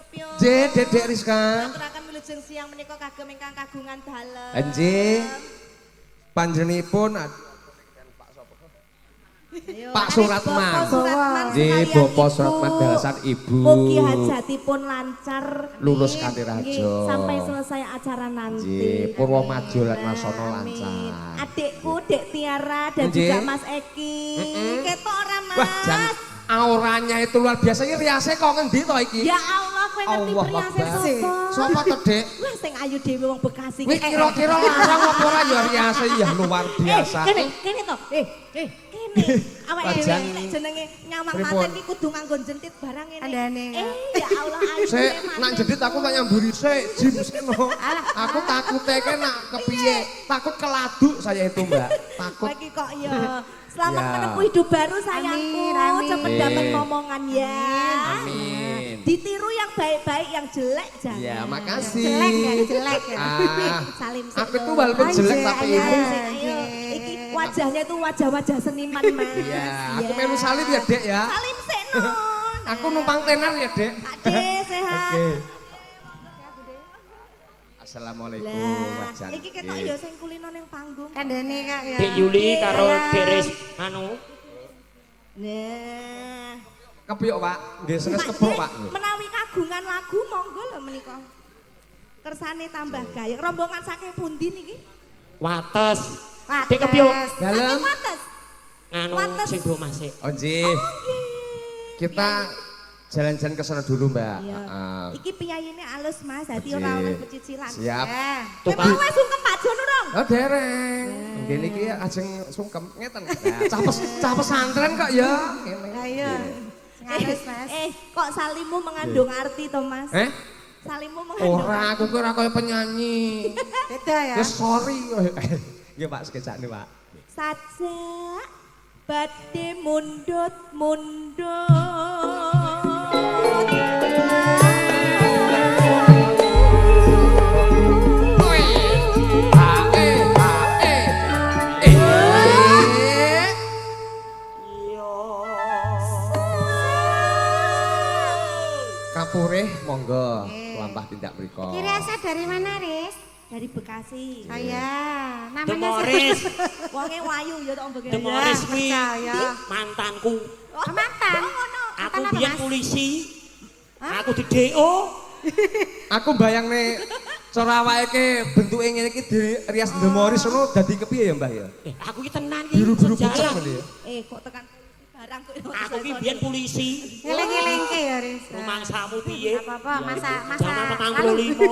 Sepyo. Nggih, Dedek Rizka. Aturaken wilujeng siang menika kagem ingkang kagungan dalem. Nggih. Panjenenganipun Ayo, Pak Suratman. Nggih, sekalian Bapak ibu. Suratman balasan Ibu. Mugi hajatipun lancar. Lurus Nggih, kanthi raja. nggih, sampai selesai acara nanti. Nggih, Purwo Madya lan Amin. Wasana lancar. Adikku, Dek Tiara dan Nggih. juga Mas Eki. Ketok ora Mas? Wah, jan auranya itu luar biasa. Iki riase kok ngendi to iki? Ya Allah, kowe ngerti Allah priase Akbar. sapa? Sapa to, Dek? Wah, sing ayu dhewe wong Bekasi. Wih, kira-kira larang apa ora ya riase ya luar biasa. Kene to. Kene. Awake Wajan. dhewe nek jenenge nyawang Pripun? manten iki kudu nganggo jentit barang ngene. Andane, Ya Allah, ayu. Sik, nak jedit aku tak nyamburi sik, jim seno. Aku takute ke nak kepiye? Takut keladuk saya itu, Mbak. Takut. Kowe iki kok ya. Selamat Ya. menempuh hidup baru sayangku. Amin, amin. Cepet dapat ngomongan ya. Amin. Ditiru yang baik-baik, yang jelek jangan. Ya, makasih. Jelek ya, jelek ya. Ah, Salim sik aku lho. tuh walaupun jelek Anjay, tapi ayo. ibu. Ayo, iki wajahnya tuh wajah-wajah seniman, Mas. Iya, aku melu salim ya, Dek ya. Salim sik non. Aku numpang tenar ya, Dek. Ade sehat. Oke. Assalamualaikum, Lah, Wajan. iki ketok ya sing kulino ning panggung. Kandane Kak ya. Dek Yuli karo Dek Ris anu Nah, Kepiyok, Pak. Nggih, senes Pak, kepok, nggih, Pak. menawi kagungan lagu monggo lho menika. Kersane tambah gayeng. Rombongan saking pundi niki? Wates. Wates. Dek kepiye? Dalem. Saking Wates. Anu Wates. sing do masih. Oh, nggih. Kita jalan-jalan ke sana dulu, Mbak. Iya. Heeh. Iki piyayine alus Mas, dadi Oke. ora oleh pecicilan. Siap. Ya. Kowe mau wis sungkem Pak Jono dong. Oh, dereng. Nggih niki ajeng sungkem ngeten. Nah, cah pesantren kok ya. Ngene. Ayo. Ngalus Mas. Kok salimmu mengandung arti to Mas? Salimmu mengandung Ora, aku kira kaya penyanyi. Beda ya. Ya sorry. Nggih, Pak, sekejane, Pak. sajak badhe mundut-mundut. Kapurih monggo lampah tindak mriko. Kira asal dari mana, Riz? Dari Bekasi. Oh ya, namanya Demoris. Wonge wayu ya tok mbek. Demoris kuwi percaya. mantanku. Oh, mantan. Aku Mantan apa, biyen Mas? polisi. Aku di DO. Aku bayangne cara awake ke bentuke ngene iki dirias Demoris ngono dadi kepiye ya, Mbah ya? Aku ki tenan ki Biru-biru sejarah. pucet ya. Kok tekan barang kok. Aku ki biyen polisi. Ngeleng-ngelengke ya, Riz. Rumangsamu piye? Apa-apa, masa Zaman petang lalu. limo.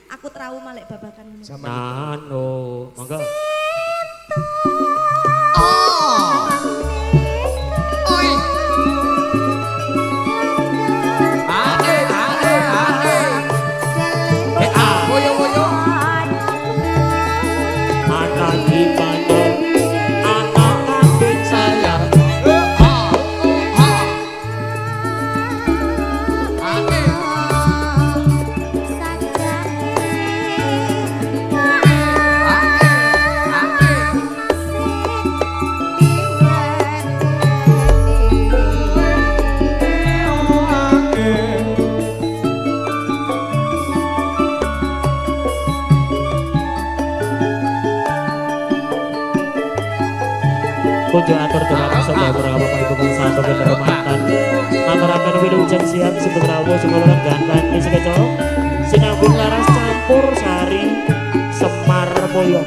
Aku trauma lek babakan ngono. Zaman Anu, monggo. Oi. Ae, ae, ae. Woyo, woyo. Mana di mana anak kambing saya. Ae. Kunjung atur terima kasih beberapa bapak ibu dan satu kehormatan. Maturaken wilujeng siang sugeng rawuh sumulun gantan di sekeco. Sinambung laras campur sari Semar Mulyo.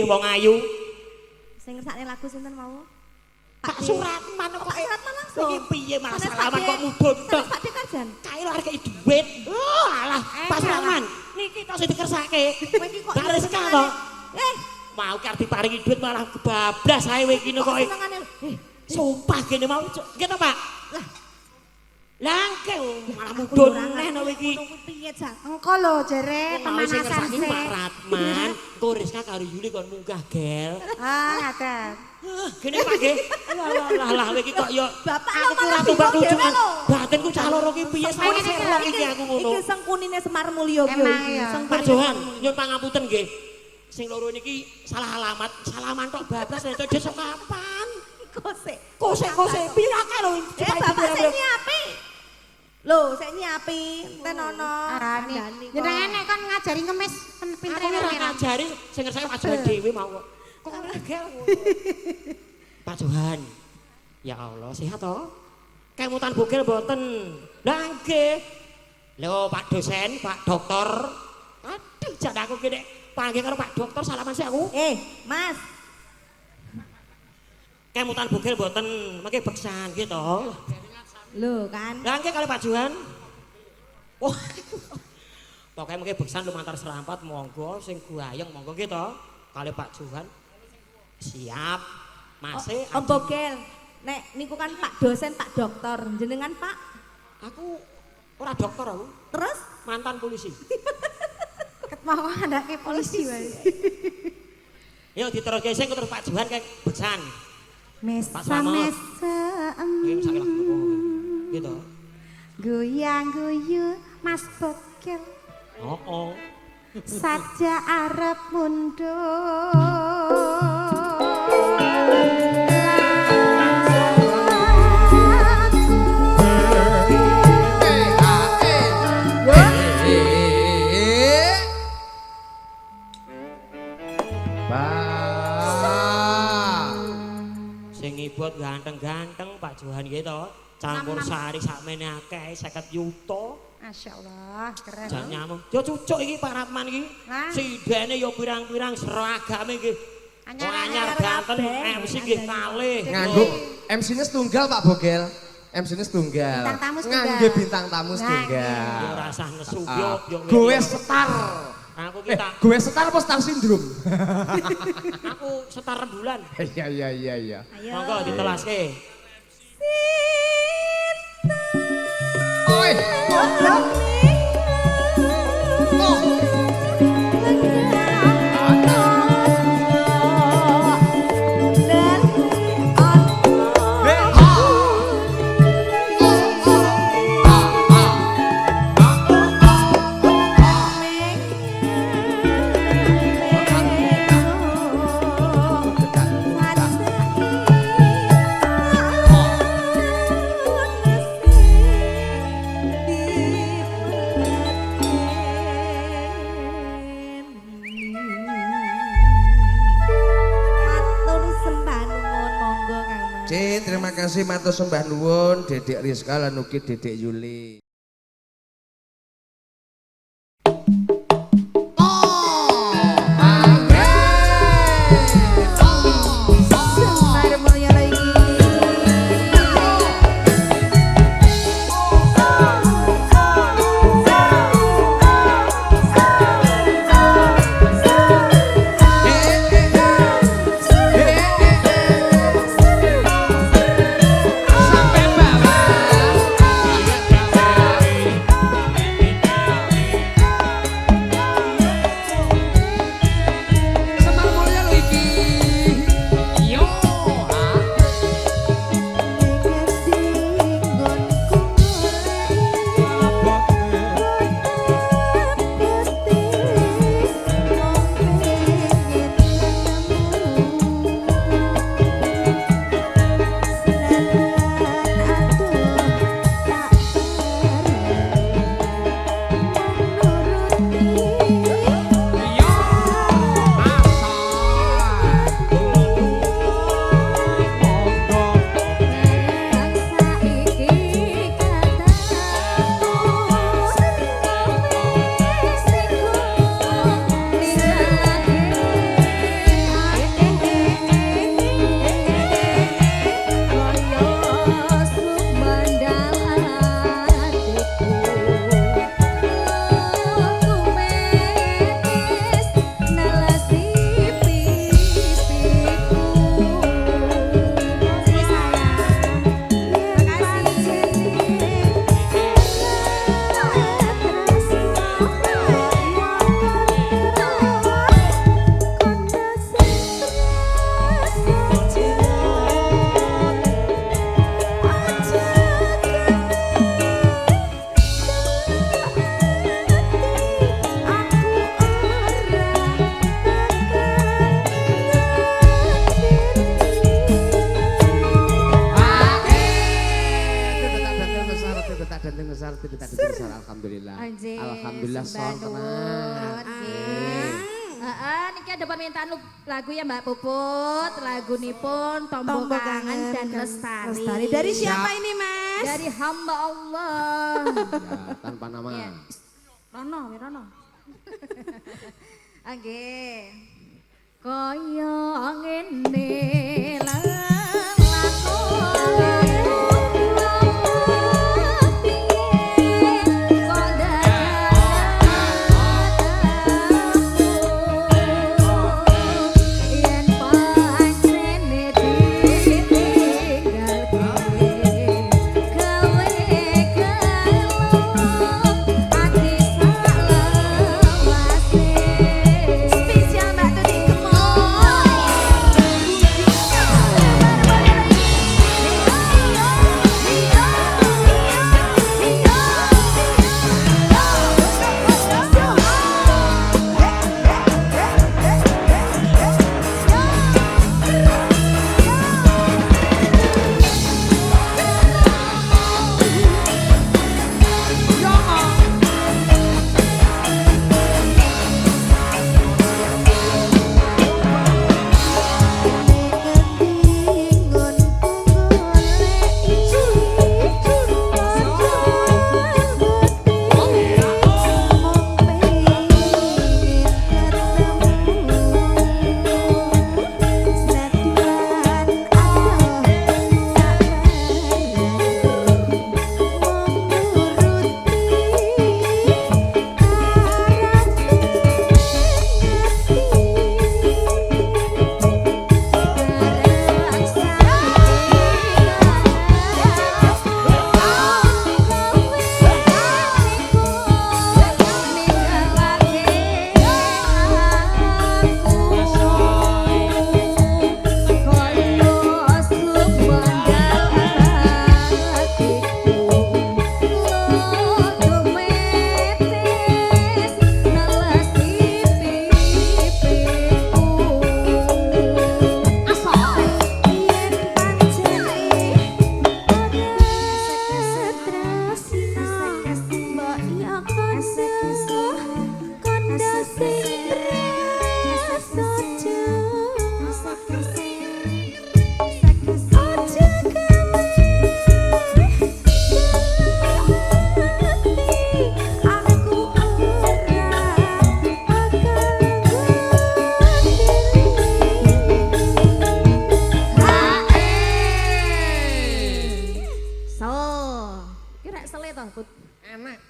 wong ayu. Sing ngersakne lagu sinten mau? Pak Suratman kok. Pak Suratman langsung. Iki piye malah salaman kok mudhun tok. Pak Dekarjan. Kae lho arek duit. Oh, alah Pak Suratman. Niki tok sing dikersake. Kowe iki kok Garis ka to. mau Mau arep diparingi duit malah kebablas ae kowe iki kok. senengane. Sumpah gini mau. Gitu Pak. Langke malah mudhun neh kowe iki. Piye Jan? Engko lho jere pemanasan sih. sih. Pak Ratman, kok Rizka karo Yuli kon munggah gel. Ah, ngaten. Gini Pak nggih. Lah kowe iki kok yo Bapak aku ora tumbak tujuan. Batinku cah loro iki piye sampe serok iki aku ngono. Iki sengkunine Semar Mulya ki. Emang ya. Pak Johan, nyuwun pangapunten nggih. Sing loro niki salah alamat, salaman tok bablas nek desa kapan? Kosek. Kosek piye akeh lho. Bapak sing nyiapi. Lho, sik nyiapi ten ono. Arane. Jenengan nek kon ngajari ngemis pintere Aku ora pirang. ngajari sing ngersake Pak Johan dhewe mau kok. Kok gel. Pak Johan. Ya Allah, sehat toh? Kemutan bugil mboten. Lah nggih. Lho Pak dosen, Pak dokter. Aduh, jan aku ki nek panggil karo Pak dokter salaman sih aku. Mas. Kemutan bugil mboten mengke beksan gitu. Lho kan. Lah nggih kali Pak Johan. Wah. Pokoke mengke beksan lumantar serampat monggo sing guayeng monggo gitu. Kali Pak Johan. Siap. Masih Bogel. Nek niku kan Pak dosen, Pak dokter. Jenengan Pak? aku ora dokter aku. Terus Mantan polisi. Ket mau andake polisi wae. Yuk diteruske sing terus Pak Johan kayak beksan. Mesa Slamet. mesa. Iki sak lah gitu. Goyang guyu Mas Bogel. Oh. Saja arep mundur. Sing ibut ganteng-ganteng Pak Johan gitu. Campur sari sakmene akeh 50 yuta. Masyaallah, keren. Jan nyamuk. Yo cucuk iki Pak Ratman iki. Hah? Sidene yo pirang-pirang seragame iki. Anyar ganteng, MC nggih kalih. Nganggo MC-ne setunggal Pak Bogel. MC-ne setunggal. Bintang tamu setunggal. Nganggo bintang tamu Yo setunggal. rasah nesu yo Gue setar. Aku kita Gue setar apa star sindrom? aku setar rembulan. Iya. ayo. Monggo ditelaske. Oi. Terima kasih matur sembah nuwun Dedek Rizka lan ugi Dedek Yuli. Sampai bawah tadi besar alhamdulillah. Anjir, Alhamdulillah sembah son nuwun, tenan. nggih. Niki ada permintaan lagu ya Mbak Puput, lagunipun Tombol Kangen dan Lestari. Dari siapa ini, Mas? Dari hamba Allah. Ya, tanpa nama. Ya. Rono, Rono. Oke. Kaya ngene Enak.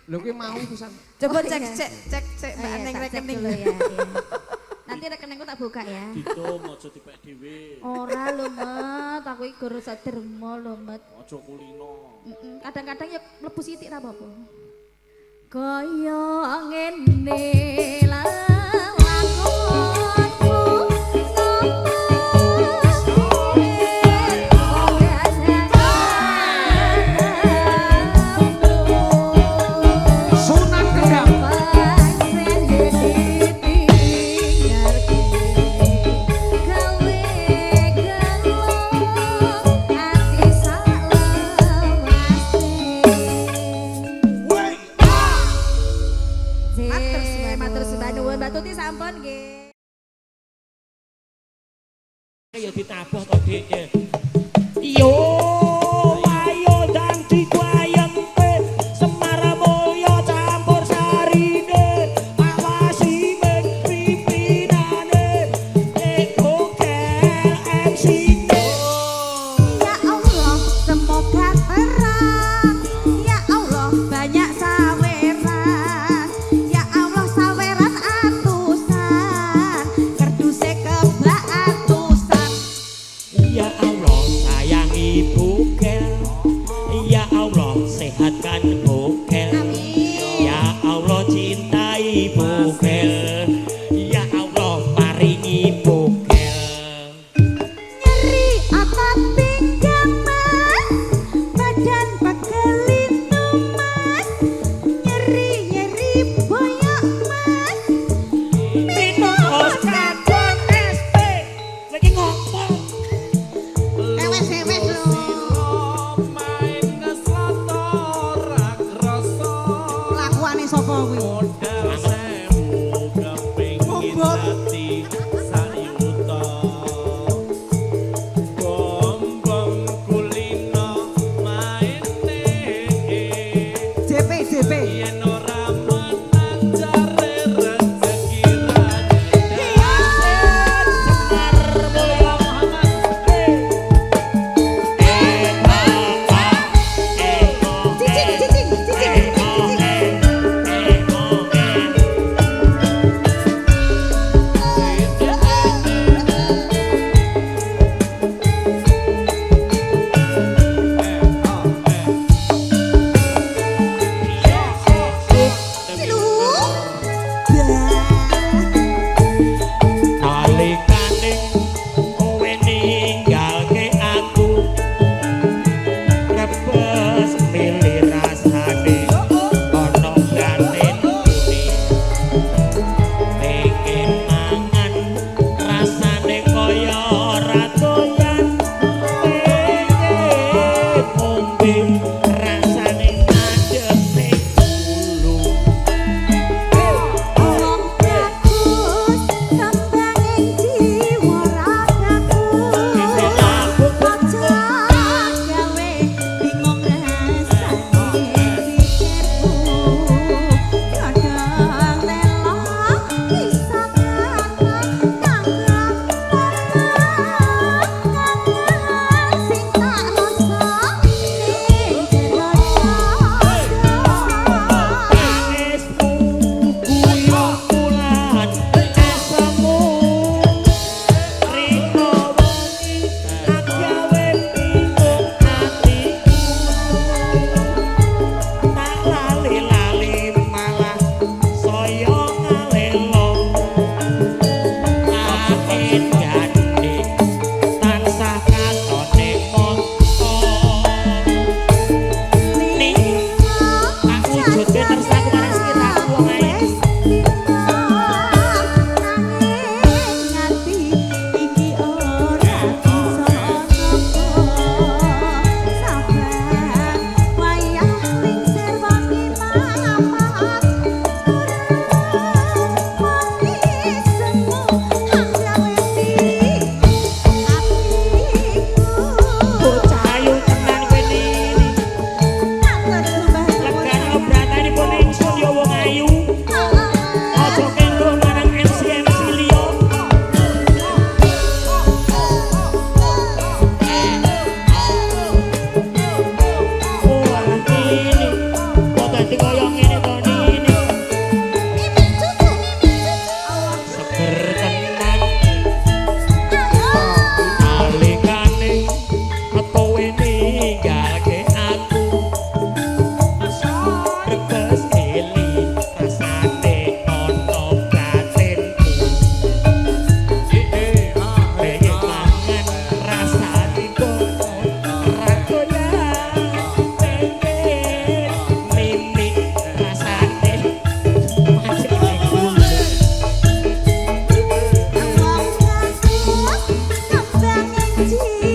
Lho kuwi mau pisan. Coba Oh, cek iya. cek Mbak Iya, neng tak cek rekening. dulu ya. Iya. Nanti rekeningku tak buka ya. Dito aja dipek dhewe. Ora lho, Met. Aku iki guru saderma lho, Met. Aja kulino. Kadang-kadang ya mlebu sithik ra apa-apa. Kaya ngene lakonku Sunan Kendang. Matur sembah nuwun Mbak Tuti sampun nggih. Ya ditabuh to, Dik. Yo, ayo dan digwayengke Semar Mulya campur sarine awasi men pimpinane Bokel MC-ne. Ya Allah, semoga terang. Ya Allah, banyak saweran. Ya Allah, saweran atusan. Kerduse kebak atusan. Ya Allah, lunga kuwi. Modal sewu kepingin dadi sayuta. Bom-bom kulino maine. JP. Yen ora menang jare rezeki rane. Semar Mulia Muhammad. Nalikane kowe ninggalke aku repes milih rasane ana gaten budi pengen mangan rasane kaya ora doyan pengen ngombe rasane ngadeg ning ulu Janji